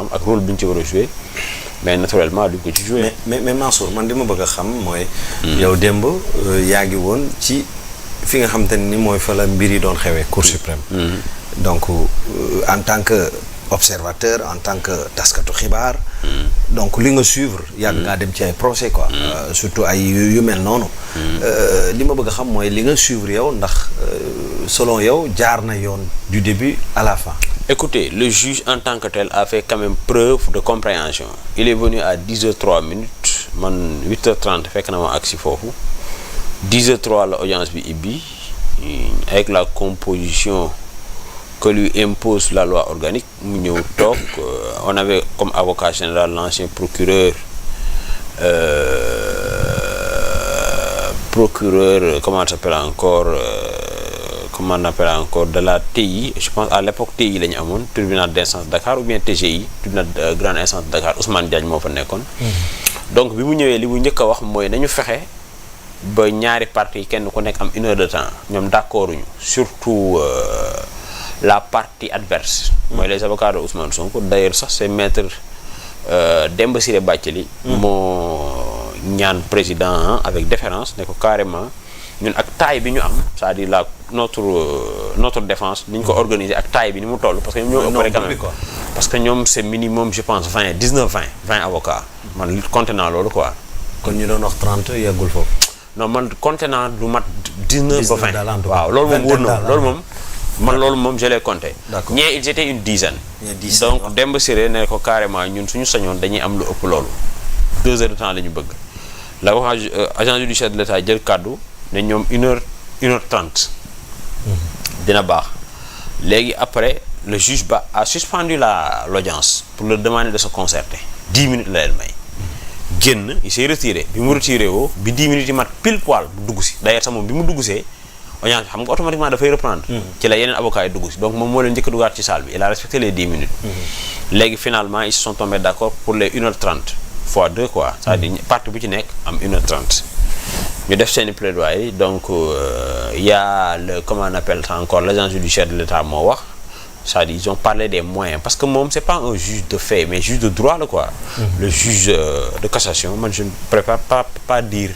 am ak rôle bi ñu ci war a jouer mais naturellement duñ ko ci jouer. mais Mansour man li ma bëgg a xam mooy. yow démb yaa ngi woon ci fi nga xam te ni mooy fa la mbir yi doon xewee Cour suprême. donc en tant que observateur en tant que taskatu xibaar. donc li nga suivre. yàgg ngaa dem ci ay procès quoi. surtout ay yu mel noonu. li ma bëgg a xam mooy li nga suivre yow ndax selon yow jaar na yoon du début à la fin. Écoutez, le juge en tant que tel a fait quand même preuve de compréhension. Il est venu à 10h03 minutes, man 8h30 fekk na ma agsi foofu 10h03 la audience bi ibbi avec la composition que lui impose la loi organique mu ñëw toog on avait comme avocat général l'ancien procureur comment ça s'appelle encore comment on appelle encore de la TI, je pense à l'époque TI la ñu amoon tribunal d'instance de Dakar ou bien TGI tribunal de grande instance de Dakar Ousmane Diagne moo fa nekkoon. donc bi mu ñëwee li mu njëkk a wax mooy nañu fexe ba ñaari parties kenn ku nekk am 1 heure de temps ñoom d'accorduñu surtout la partie adverse. mooy les avocats de Ousmane Sonko d'ailleurs sax c'est maître Demba Ciré Bathily moo ñaan président avec déférence ne ko carrément ñun ak taille bi ñu am c'est-à-dire notre défense ni ñu ko organiser ak taille bi ni mu toll parce que ñoom ñoo ëppale quand même parce que ñoom c'est minimum je pense 20 avocats man compté naa loolu quoi. kon ñu doon wax 30 yeggul foofu. non man compté naa du mat 19 ba 20 waaw loolu moom wóor na loolu moom man loolu moom je l'ai compté. d'accord ñee ils étaient une dizaine. donc Demba Ciré ne ko carrément ñun suñu sañoon dañuy am lu ëpp loolu 2 heures de temps la ñu bëgg l'avocat agent judiciaire de l'État jël kàddu ne ñoom 1h30 dina baax léegi après le juge ba a suspendu l'audience pour leur demander de se concerter 10 minutes la leen may génn il s'est retiré bi mu retiré woo bi 10 minutes yi mat pile poil bu dugg si d'ailleurs sax moom bi mu dugg see audience xam nga automatiquement dafay reprendre ci la yeneen avocats yi dugg si donc moom moo leen njëkk a dugaat ci salle bi il a respecté les 10 minutes léegi finalement ils se sont tombés d'accord pour les 1h30 fois 2 quoi c'est-à-dire partie bu ci nekk am 1h30 ñu def seeni plaidoyer donc y a le comment on appelle ça encore l'agent judiciaire de l'État moo wax c'est-à-dire ils ont parlé des moyens parce que moom c'est pas un juge de fait mais juge de droit la quoi. Le juge de cassation man je ne préfère pas dire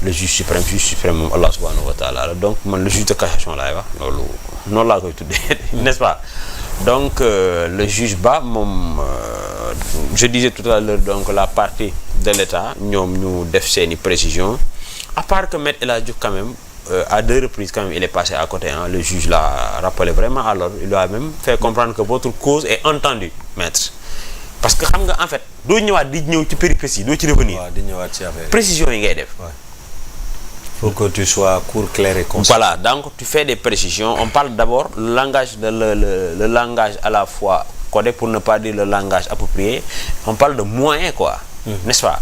le juge suprême moom Allah subhanahu wa ta'ala donc man le juge de cassation laay wax loolu noonu laa koy tuddee n'est-ce pas donc le juge ba moom je disais tout à l'heure donc la partie de l'État ñoom ñu def seeni précision à part que Maître El Hadji Diouf quand même à 2 reprises quand même il est passé à côté hein. Le juge l'a rappelé vraiment à l'ordre il lui a même fait comprendre que votre cause est entendue maître parce que xam nga en fait doo ñëwaat di ñëw ci péripéties doo ci revenir. waaw di ñëwaat ci affaire précision yi ngay def. faut que tu sois court, clair et concis. Voilà, donc tu fais des précisions. On parle d'abord le langage le langage à la fois codé pour ne pas dire le langage approprié. On parle de moyens quoi, n'est-ce pas?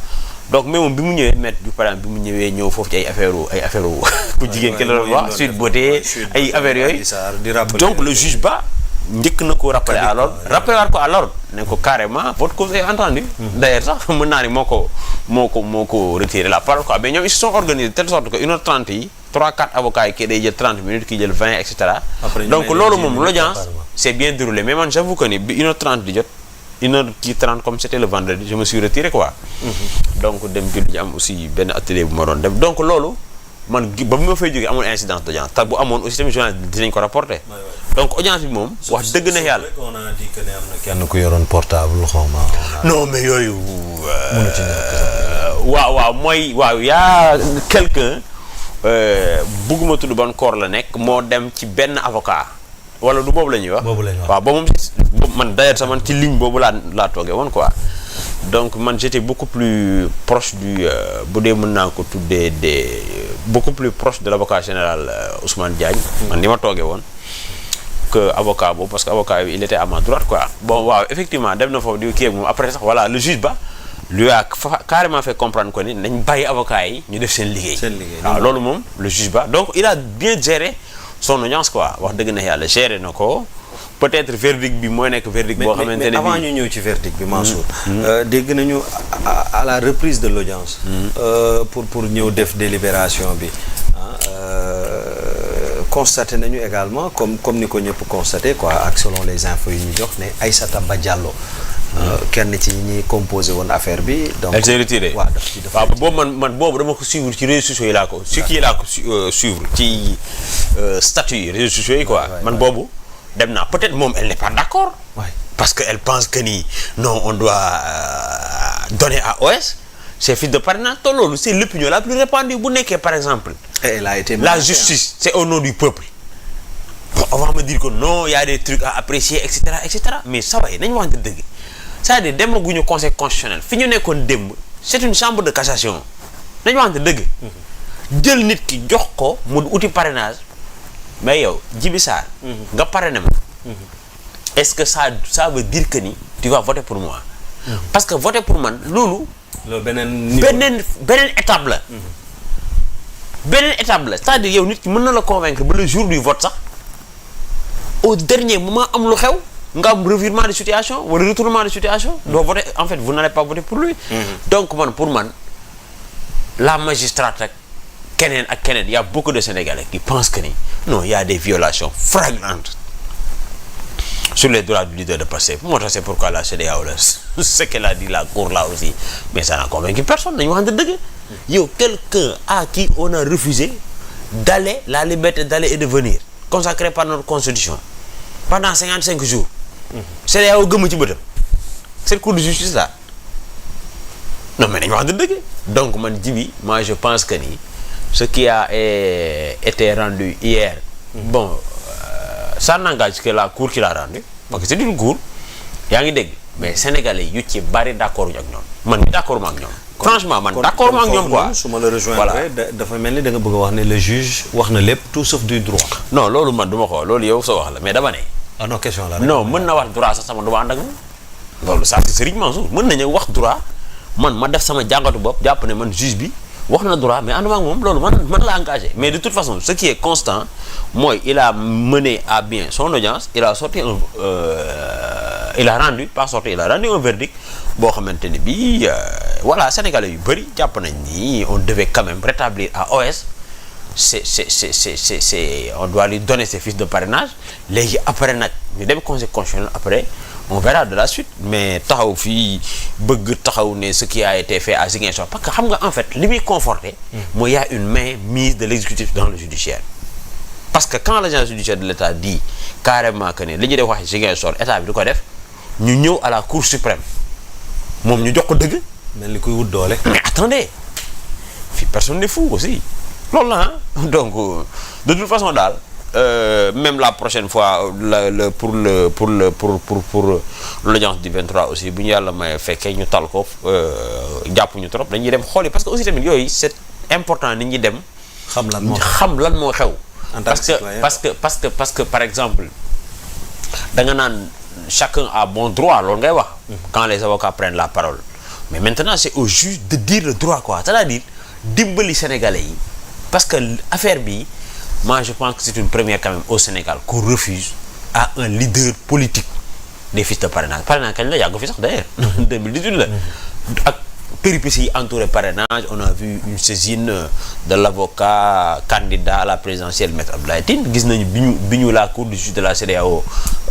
Donc même bi mu ñëwee maître du par exemple bi mu ñëwee ñëw foofu ci ay affaire ku jigéen ki la wax suite beauté ay affaires yooyu. Donc le juge ba njëkk na ko rappeler à l'ordre waat ko à l'ordre ne ko carrément votre cause est entendue. D'ailleurs sax mën naa ni moo ko retiré la parole quoi mais ñoom ils se sont organisés de telle sorte que 1h30 yi 3-4 avocats yi kii day jël 30 minutes kii jël 20 et cetera. Donc loolu moom l'audience c'est bien déroulé mais man j'avoue que ni bi 1h30 di jot 1h30 comme c'était le vendredi je me suis retiré quoi. Donc dem julli ji am aussi benn atelier bu ma doon def donc loolu man ba mu ma fay jógee amul incidence d'audience te bu amoon aussi tamit journaliste dinañ ko rapporter. Donc audience bi moom wax dëgg na yàlla. on a dit que ne am na kenn ku yoroon portable xawma. non mais yooyu. waaw mooy yaa quelqu'un bugguma tudd ban corps la nekk moo dem ci benn avocat wala du boobu la ñuy wax. waaw boobu moom man d'ailleurs sax man ci ligne boobu laa toogee woon quoi. Donc man j'étais beaucoup plus proche du bu dee mën naa ko tuddee beaucoup plus proche de l'avocat général Ousmane Diagne. man ni ma toogee woon. que avocat boobu parce que avocat bi il était à ma droite quoi bon waaw effectivement dem na foofu di kii ak moom après sax voilà le juge ba lui a carrément fait comprendre que ni nañ bàyyi avocat yi ñu def seen liggéey. waaw loolu moom le juge ba donc il a bien géré son audience quoi wax dëgg na yàlla géré na ko peut-être verdict bi mooy nekk verdict boo xamante ne mais avant ñu ñëw ci verdict bi Mansour. dégg nañu à la reprise de l'audience. pour ñëw def délibération bi constaté nañu également comme ni ko ñëpp constaté quoi ak selon les infos yi ñu jox ne Aïssata Ba Diallo kenn ci ñi composé woon affaire bi. donc elle s'est retirée. waaw dafa boobu man boobu dama ko suivre ci réseaux sociaux yi laa ko. suivre ci statut yi réseaux sociaux yi quoi. man boobu dem naa peut-être moom elle n'est pas d'accord. parce que elle pense que ni non on doit donner à OS ces fiches de parrainage te loolu c'est l'opinion la plus répandue bu nekkee par exemple. et elle a été la justice c'est au nom du peuple. on va me dire que non il y a des trucs à apprécier et cetera mais ça va nañu waxante dëgg c'est-à-dire demaguñu conseil constitutionnel fi ñu nekkoon démb c'est une chambre de cassation nañu waxante dëgg. jël nit ki jox ko mu uti parrainage mais yow Djibi Sarr. nga parrainé ma. est-ce que ça veut dire que ni tu vas voter pour moi. parce que voter pour man loolu. beneen étape la. beneen étape la c'est-à-dire yow nit ki mën na la convaincre ba le jour du vote sax au dernier moment am lu xew nga am revirement de situation wala retournement de situation. doo voter en fait vous n'allez pas voter pour lui. donc pour man la magistrate rek keneen ak keneen y a beaucoup de Sénégalais qui pensent que ni non y a des violations flagrantes sur les droits du leader de Pastef moo tax c'est pourquoi la CEDEAO la ce qu'elle a dit la cour là aussi mais ça n'a convaincu personne nañu waxante dëgg. yow quelqu'un à qui on a refusé d'aller la liberté d'aller et de venir consacrée par notre constitution pendant 55 jours. CEDEAO gëmm ci bëtam cette cour de justice là non mais nañu waxante dëgg. donc man Djibi moi je pense que ni ce qui a été rendu hier. bon ça n'engage que la cour qui l'a rendu parce que c'est une cour yaa ngi dégg mais sénégalais yu ci bari d'accord ak ñoom man mi d'accord ma ak ñoom. franchement man d'accord ma ak ñoom quoi. su ma la rejoindre dafa mel ni da nga bëgg a wax ne le juge wax na lépp tout sauf du droit. non loolu man du ma ko loolu yow sa wax la mais dama ne. ah non question la non mën na wax droit sax sama du ma ànd ak moom. loolu ça c'est Serigne Mansour mën nañu wax droit man ma def sama jàngatu bopp jàpp ne man juge bi wax na droit mais ànduma ak moom loolu man la engagé mais de toute façon ce qui est constant mooy il a mené à bien son audience il a sorti il a rendu un verdict boo xamante ne bii voilà sénégalais yu bëri jàpp nañ ni on devait quand même rétablir à OS c'est on doit lui donner ses fiches de parrainage léegi après nag ñu dem conseil constitutionnel après on verra de la suite mais taxaw fii bëgg taxaw ne ce qui a été fait à Ziguinchor parce que xam nga en fait li muy conforté mooy y a une main mise de l'exécutif dans le judiciaire parce que quand l'agence judiciaire de l'État dit carrément que ne li ñuy def wax Ziguinchor état bi du ko def ñu ñëw à la cour suprême moom ñu jox ko dëgg mel ni kuy wut doole mais attendez fii personne n'est fou aussi loolu la donc de toute façon daal même la prochaine fois pour l'audience du 23 aussi bu ñu yàlla may fekkee ñu tal ko jàpp ñu trop dañuy dem xooli parce que aussi tamit yooyu c'est important nit ñi dem xam lan moo xew parce que par exemple da nga naan chacun a bon droit loolu ngay wax quand les avocats prennent la parole mais maintenant c'est au juge de dire le droit quoi c'est-à-dire dimbali sénégalais yi parce que affaire bi moi je pense que c'est une première quand même au Sénégal qu'on refuse à un leader politique des fiches de parrainage kañ la yàgg fi sax d'ailleurs 2018 la ak péripéties yi entouré parrainage on a vu une saisine de l'avocat candidat à la présidentielle Maître Abdoulaye Tine gis nañu bi ñu la cour de justice de la CEDEAO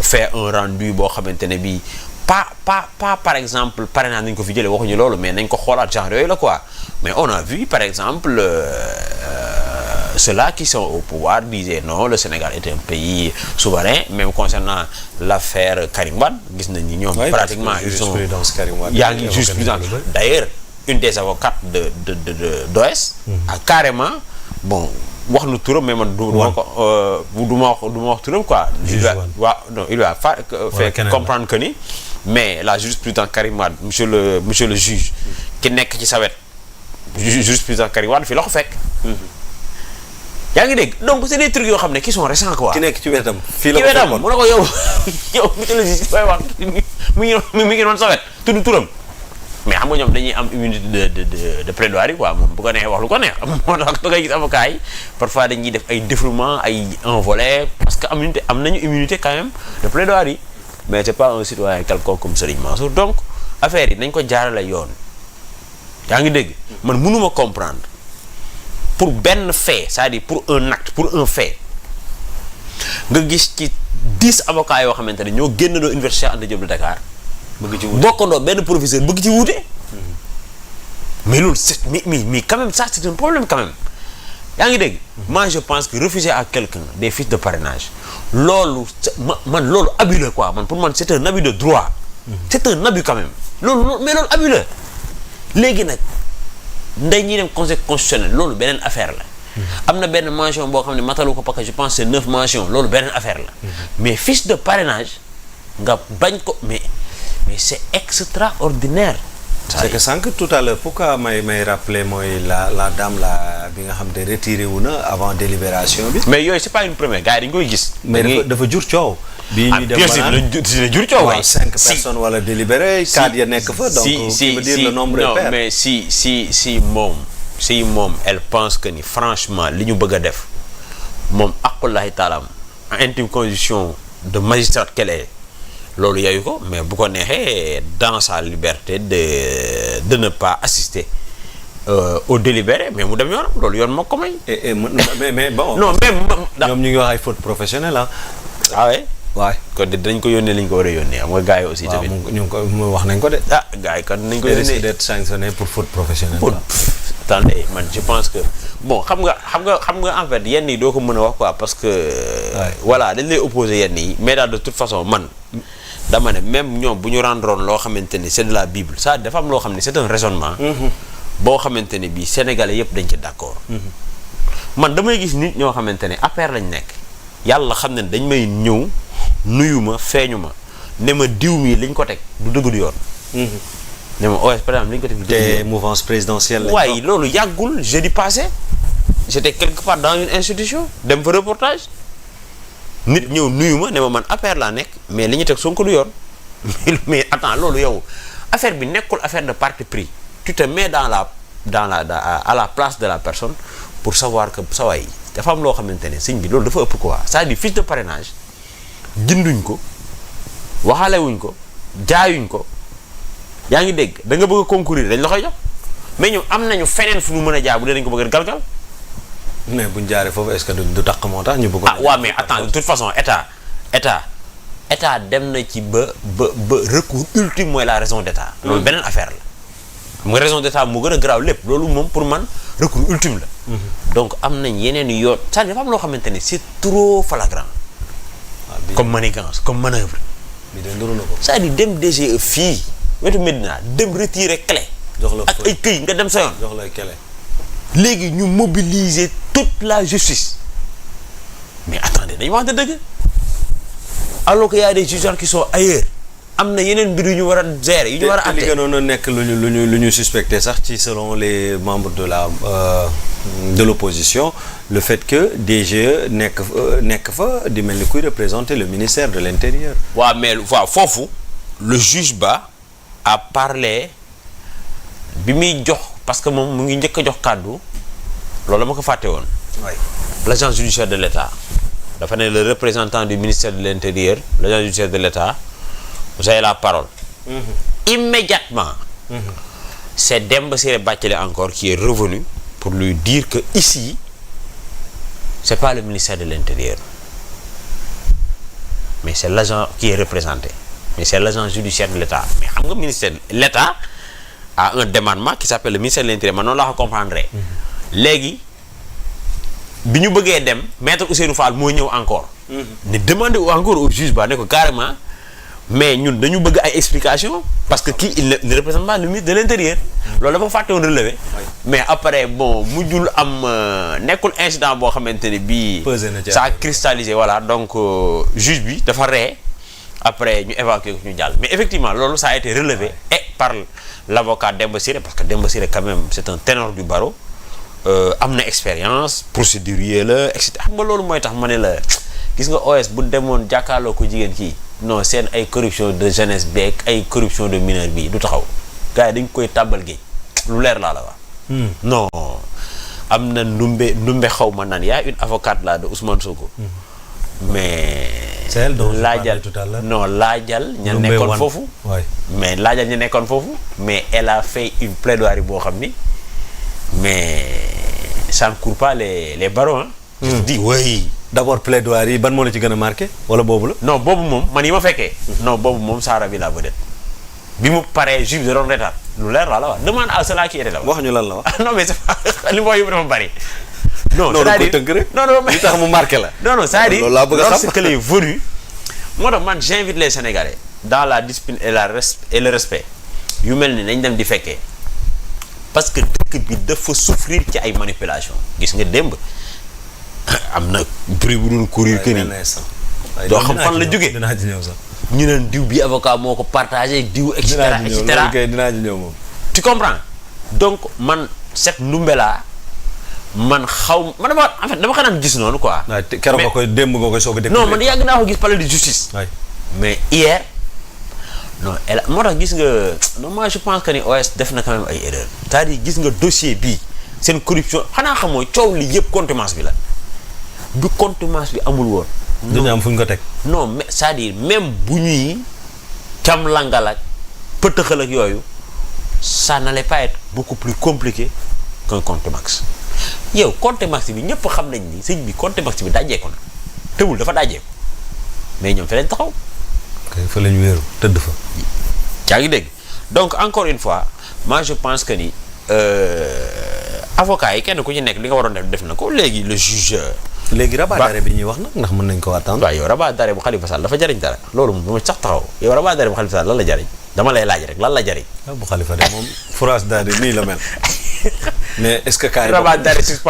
fait un rendu boo xamante ne bii pas par exemple parrainage nañ ko fi jëlee waxuñu loolu mais nañ ko xoolaat genre yooyu la quoi mais on a vu par exemple ceux-là qui sont au pouvoir disaient non le Sénégal est un pays souverain même concernant l'affaire Karim Wade gis nañ ni ñoom pratiquement ils sont yaa ngi jurisprudence d'ailleurs une des avocates d'OS a carrément bon wax nu turam mais man du ma wax turam quoi il lui a fait comprendre que ni mais la jurisprudence Karim Wade monsieur le juge ki nekk ci sa wet jurisprudence Karim Wade fii la ko fekk yaa ngi dégg donc c'est des trucs yoo xam ne qui sont récents quoi. ki nekk ci wetam fii la ko fekkoon mu ne ko yow monsieur le juge bay wax mi ngi doon sa wet tudd turam mais xam nga ñoom dañuy am immunité de plaidoirie quoi moom bu ko neexee wax lu ko neex moo tax da ngay gis avocat yi parfois dañuy def ay défoulement ay envolées parce que am nañu immunité quand même de plaidoirie mais c'est pas un citoyen quelconque comme Serigne Mansour donc affaire yi nañ ko jaarale yoon yaa ngi dégg man mënuma comprendre pour benn fait c'est-à-dire pour un acte pour un fait nga gis ci 10 avocats yoo xamante ne ñoo génn doo université Anta Diop de Dakar bëgg ci wuute bokkandoo benn professeur bëgg ci wuute. mais loolu c'est mais quand même ça c'est un problème quand même yaa ngi dégg. moi je pense que refuser à quelqu'un des fiches de parrainage loolu man loolu abus la quoi man pour man c'est un abus de droit. c'est un abus quand même loolu mais loolu abus la léegi nag nday ñuy dem conseil constitutionnel loolu beneen affaire la. am na benn mention boo xam ne matalu ko parce que je pense c'est 9 mentions loolu beneen affaire la. mais fiche de parrainage nga bañ ko mais c'est extraordinaire. c'est que sànq tout à l'heure pourquoi may rappeler mooy la dame la bi nga xam te retiré wu na avant délibération bi. mais yooyu c'est pas une première gars yi dañu koy gis. mais dafa jur coow. bii ñuy dem dina jur coow waay. 5 personnes wala délibéré 4 ya nekk fa. donc qui veut dire le nombre est pair. mais si moom elle pense que ni franchement li ñu bëgg a def moom aqullahi taalaam intime condition de magistrate qu'elle est loolu yayu ko mais bu ko neexee dans sa liberté de ne pas assister au délibéré mais mu dem yoonam loolu yoon moo ko may. mais bon. non même ñoom ñu ngi wax ay fautes professionnelles ah. ah ouais. waay kon dañ ko yónnee li ñu ko war a yónnee am nga gars yi aussi. tamit ñu ngi ko wax nañ ko de. ah gars yi kon nañ ko yónnee risque d'être sanctionné pour faute professionnelle. attendez man je pense que bon xam nga en fait yenn yi doo ko mën a wax quoi parce que. voilà dañ lay opposer yenn yi mais daal de toute façon man. dama ne même ñoom bu ñu rendroon loo xamante ni c'est de la Bible ça dafa am loo xam ne c'est un raisonnement. boo xamante ne bii sénégalais yëpp dañ ci d'accord. man damay gis nit ñoo xamante ne affaire lañ nekk yàlla xam ne dañ may ñëw nuyu ma feeñu ma ne ma diw mi liñ ko teg du dëgg du yoon. ne ma OS par exemple liñ ko teg du dëgg du yoon. te mouvance présidentielle. waaye loolu yàggul jeudi passé j'étais quelque part dans une institution dem fa reportage. nit ñëw nuyu ma ne ma man affaire laa nekk mais li ñu teg Sonko du yoon mais attends loolu yow affaire bi nekkul affaire de parti pris tu te mets à la place de la personne pour savoir que sa waay dafa am loo xamante ne sëñ bi loolu dafa ëpp quoi c'est-à-dire fiche de parrainage jënduñ ko waxalewuñ ko jaayuñ ko yaa ngi dégg da nga bëgg a concourir dañ la koy jox mais ñoom am nañu feneen fu ñu mën a jaar bu dee dañ ko bëgg a galgal. mais buñ jaaree foofu est-ce que du tax moo tax ñu bëgg. waaw mais attends de toute façon état dem na ci ba recours ultime mooy la raison d'état. loolu beneen affaire la. xam nga raison d'état moo gën a garaaw lépp loolu moom pour man recours ultime la. donc am nañ yeneen yoon c'est-à-dire dafa am loo xamante ne c'est trop flagrant. comme manigance comme manœuvre. bi de nduru na ko. c'est-à-dire dem DGE fii wetu Medina dem retirer clé. jox la ak ay këy nga dem sa yoon. jox la clé. léegi ñu mobiliser toute la justice mais attendez dañu wax dëgg alors qu'il y a des juges qui sont ailleurs am na yeneen mbir yu ñu war a gérer yu ñu war a àtte. li gënoon a nekk lu ñu suspecté sax ci selon les membres de l'opposition le fait que DGE nekk fa di mel ni kuy représenter le ministère de l'Intérieur. waaw mais waaw foofu le juge ba a parlé bi muy jox. parce que moom mu ngi njëkk a jox kàddu loolu ma ko fàtte woon. oui l'agence judiciaire de l'État dafa ne le représentant du ministère de l'Intérieur l'agence judiciaire de l'État vous avez la parole. Immédiatement. C'est Demba Ciré Bathily encore qui est revenu pour lui dire que ici c'est pas le ministère de l'Intérieur mais c'est l'agent qui est représenté mais c'est l'agence judiciaire de l'État mais xam nga ministère l'État a un demandement qui s'appelle le ministère de l'Intérieur man noonu laa ko comprendre léegi bi ñu bëggee dem maître Ousseynou Fall moo ñëw encore ne demander encore au juge ba ne ko carrément mais ñun dañu bëgg ay explications parce que kii il ne représente pas le ministre de l'Intérieur loolu dafa fàtte woon relevé mais après bon mujjul am nekkul incident boo xamante ne bii ça a cristallisé voilà donc juge bi dafa ree après ñu évacuer ko ñu jàll mais effectivement loolu ça a été relevé et par l'avocat Demba Ciré parce que Demba Ciré quand même c'est un ténor du barreau am na expérience procédurier la et cetera xam nga loolu mooy tax ma ne la gis nga OS bu demoon jàkkaarloo ko jigéen kii non seen ay corruption de jeunesse beeg ay corruption de mineur bii du taxaw gars yi dañ koy tàbbal géej lu leer laa la wax. non am na ndumbe xaw ma naan yaa une avocate là de Ousmane Sonko. mais. c'est elle dont je parlais laajal tout à l'heure. non laajal ña nekkoon foofu. mais laajal ña nekkoon foofu. mais elle a fait une plaidoirie boo xam ni mais ça ne court pas les barreaux hein. je te dis oui. d'abord plaidoirie yi ban moo la ci gën a marqué wala boobu la. non boobu moom man yi ma fekkee. non boobu moom Sahara bi la vedette. bi mu paree juge bi da doon reetaan lu leer laa la wax demande à ceux-là qui étaient là. wax ñu lan la wax. non mais c'est pas li mu wax yëpp dafa bari. non non c'est-à-dire tënk rek. non non li tax mu marqué la. non non c'est-à-dire loolu laa bëgg a xam lorsque les venus moo tax man j'invite les Sénégalais dans la discipline et le respect yu mel ni nañ dem di fekkee parce que dëkk bi dafa souffrir ci ay manipulation gis nga démb am na bruit bu dul courir que ni doo xam fan la jógee dinaa ci ñëw sax. ñu neen diw bi avocat moo ko partagé diw et cetera et cetera dinaa ci ñëw moom. tu comprends donc man cette Ndoumbéla man xaw man dama en fait dama ko naan gis noonu quoi. waaw te keroog nga koy démb nga koy soog a non man yàgg naa ko gis palais de justice. waay mais hier non elle moo tax gis nga non moi je pense que ni OS def na quand même ay erreurs. c'est-à-dire gis nga dossier bii seen corruption xanaa xamoo coow li yëpp contumace bi la bu contumace bi amul woon. dañu am fu ñu ko teg. non mais c'est-à-dire même bu ñuy cam langal ak pëtëxal ak yooyu ça n'allait pas être beaucoup plus compliqué qu'un contumace yow contumace bi ñëpp xam nañ ni sëñ bi contumace bi daajeeku na tëbul dafa daajeeku mais ñoom fi lañ taxaw. kay fa lañ wéeru tëdd fa. yaa ngi dégg donc encore une fois moi je pense que ni avocat yi kenn ku ci nekk li nga waroon def na ko léegi le juge. léegi rabat d'arrêt bi ñuy wax nag ndax mën nañ ko attendre. waaw yow rabat d'arrêt bu Khalifa Sall dafa jariñ dara loolu moom dama sax taxaw yow rabat d'arrêt bu Khalifa Sall lan la jariñ dama lay laaj rek lan la jariñ. bu Khalifa de moom France daal di nii la mel mais est-ce que. rabat d'arrêt suspension